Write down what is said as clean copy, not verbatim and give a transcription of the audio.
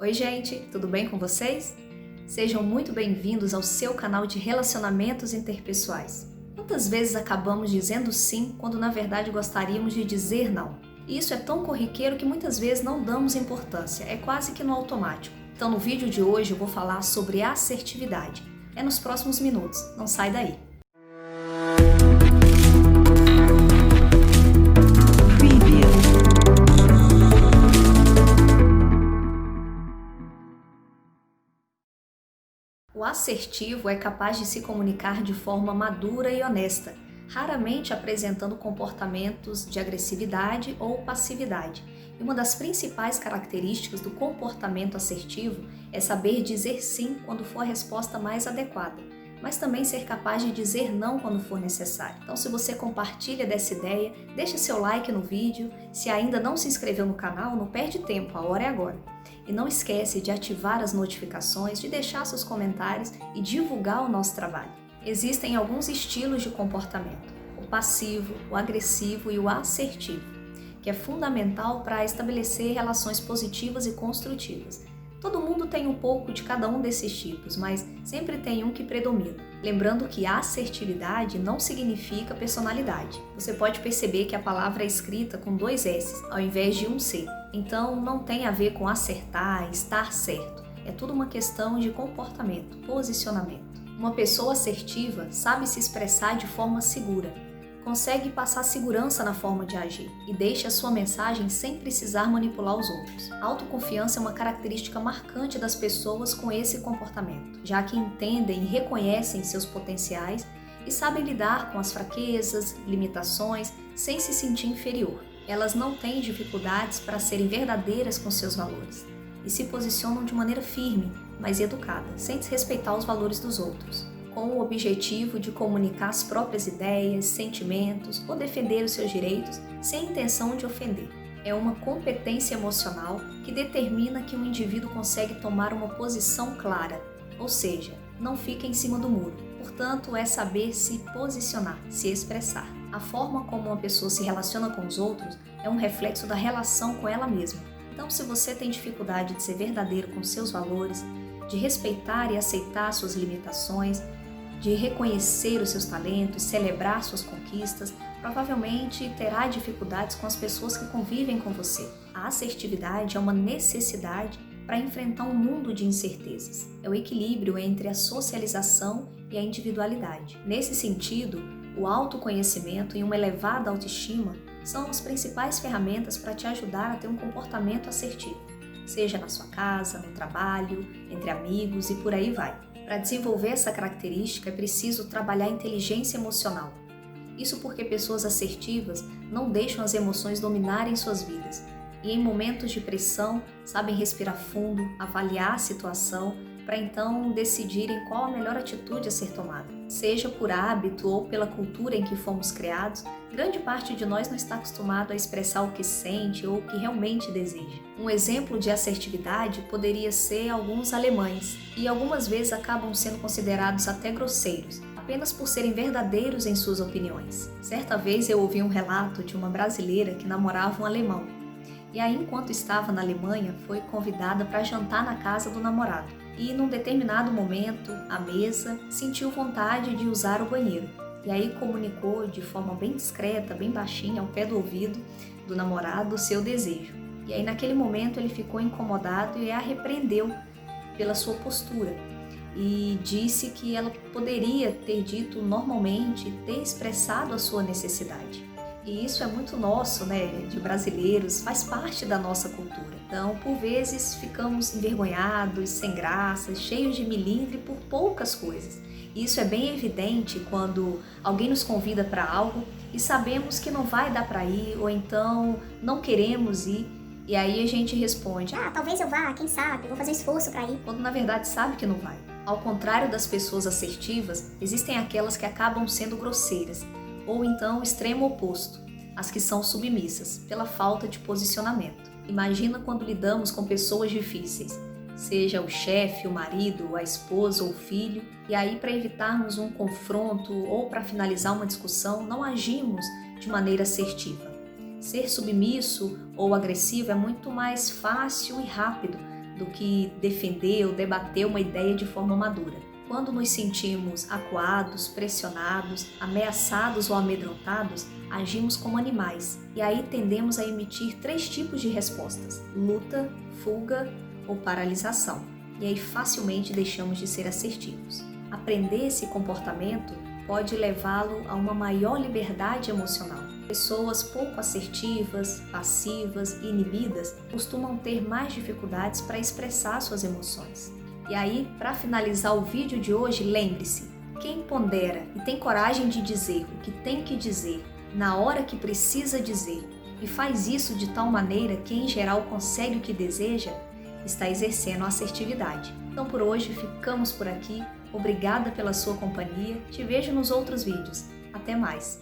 Oi, gente, tudo bem com vocês? Sejam muito bem-vindos ao seu canal de relacionamentos interpessoais. Quantas vezes acabamos dizendo sim quando na verdade gostaríamos de dizer não? E isso é tão corriqueiro que muitas vezes não damos importância, é quase que no automático. Então, no vídeo de hoje eu vou falar sobre assertividade. É nos próximos minutos, não sai daí. O assertivo é capaz de se comunicar de forma madura e honesta, raramente apresentando comportamentos de agressividade ou passividade. E uma das principais características do comportamento assertivo é saber dizer sim quando for a resposta mais adequada, mas também ser capaz de dizer não quando for necessário. Então, se você compartilha dessa ideia, deixa seu like no vídeo. Se ainda não se inscreveu no canal, não perde tempo, a hora é agora. E não esquece de ativar as notificações, de deixar seus comentários e divulgar o nosso trabalho. Existem alguns estilos de comportamento: o passivo, o agressivo e o assertivo, que é fundamental para estabelecer relações positivas e construtivas. Todo mundo tem um pouco de cada um desses tipos, mas sempre tem um que predomina. Lembrando que assertividade não significa personalidade. Você pode perceber que a palavra é escrita com 2 S, ao invés de um C. Então não tem a ver com acertar, estar certo. É tudo uma questão de comportamento, posicionamento. Uma pessoa assertiva sabe se expressar de forma segura, consegue passar segurança na forma de agir e deixa a sua mensagem sem precisar manipular os outros. A autoconfiança é uma característica marcante das pessoas com esse comportamento, já que entendem e reconhecem seus potenciais e sabem lidar com as fraquezas, limitações, sem se sentir inferior. Elas não têm dificuldades para serem verdadeiras com seus valores e se posicionam de maneira firme, mas educada, sem desrespeitar os valores dos outros, com o objetivo de comunicar as próprias ideias, sentimentos ou defender os seus direitos sem intenção de ofender. É uma competência emocional que determina que um indivíduo consegue tomar uma posição clara, ou seja, não fica em cima do muro. Portanto, é saber se posicionar, se expressar. A forma como uma pessoa se relaciona com os outros é um reflexo da relação com ela mesma. Então, se você tem dificuldade de ser verdadeiro com seus valores, de respeitar e aceitar suas limitações, de reconhecer os seus talentos, celebrar suas conquistas, provavelmente terá dificuldades com as pessoas que convivem com você. A assertividade é uma necessidade para enfrentar um mundo de incertezas. É o equilíbrio entre a socialização e a individualidade. Nesse sentido, o autoconhecimento e uma elevada autoestima são as principais ferramentas para te ajudar a ter um comportamento assertivo, seja na sua casa, no trabalho, entre amigos e por aí vai. Para desenvolver essa característica é preciso trabalhar a inteligência emocional. Isso porque pessoas assertivas não deixam as emoções dominarem suas vidas e em momentos de pressão sabem respirar fundo, avaliar a situação para então decidirem qual a melhor atitude a ser tomada. Seja por hábito ou pela cultura em que fomos criados, grande parte de nós não está acostumado a expressar o que sente ou o que realmente deseja. Um exemplo de assertividade poderia ser alguns alemães, e algumas vezes acabam sendo considerados até grosseiros, apenas por serem verdadeiros em suas opiniões. Certa vez eu ouvi um relato de uma brasileira que namorava um alemão, e aí enquanto estava na Alemanha foi convidada para jantar na casa do namorado. E num determinado momento, à mesa, sentiu vontade de usar o banheiro. E aí comunicou de forma bem discreta, bem baixinha, ao pé do ouvido do namorado, o seu desejo. E aí naquele momento ele ficou incomodado e a repreendeu pela sua postura. E disse que ela poderia ter dito normalmente, ter expressado a sua necessidade. E isso é muito nosso, né, de brasileiros, faz parte da nossa cultura. Então, por vezes, ficamos envergonhados, sem graça, cheios de milindre por poucas coisas. E isso é bem evidente quando alguém nos convida para algo e sabemos que não vai dar para ir, ou então não queremos ir, e aí a gente responde: talvez eu vá, quem sabe, vou fazer esforço para ir. Quando na verdade sabe que não vai. Ao contrário das pessoas assertivas, existem aquelas que acabam sendo grosseiras, ou então o extremo oposto, as que são submissas, pela falta de posicionamento. Imagina quando lidamos com pessoas difíceis, seja o chefe, o marido, a esposa ou o filho, e aí para evitarmos um confronto ou para finalizar uma discussão, não agimos de maneira assertiva. Ser submisso ou agressivo é muito mais fácil e rápido do que defender ou debater uma ideia de forma madura. Quando nos sentimos acuados, pressionados, ameaçados ou amedrontados, agimos como animais e aí tendemos a emitir 3 tipos de respostas: luta, fuga ou paralisação. E aí facilmente deixamos de ser assertivos. Aprender esse comportamento pode levá-lo a uma maior liberdade emocional. Pessoas pouco assertivas, passivas e inibidas costumam ter mais dificuldades para expressar suas emoções. E aí, para finalizar o vídeo de hoje, lembre-se, quem pondera e tem coragem de dizer o que tem que dizer, na hora que precisa dizer, e faz isso de tal maneira que em geral consegue o que deseja, está exercendo a assertividade. Então por hoje ficamos por aqui. Obrigada pela sua companhia. Te vejo nos outros vídeos. Até mais!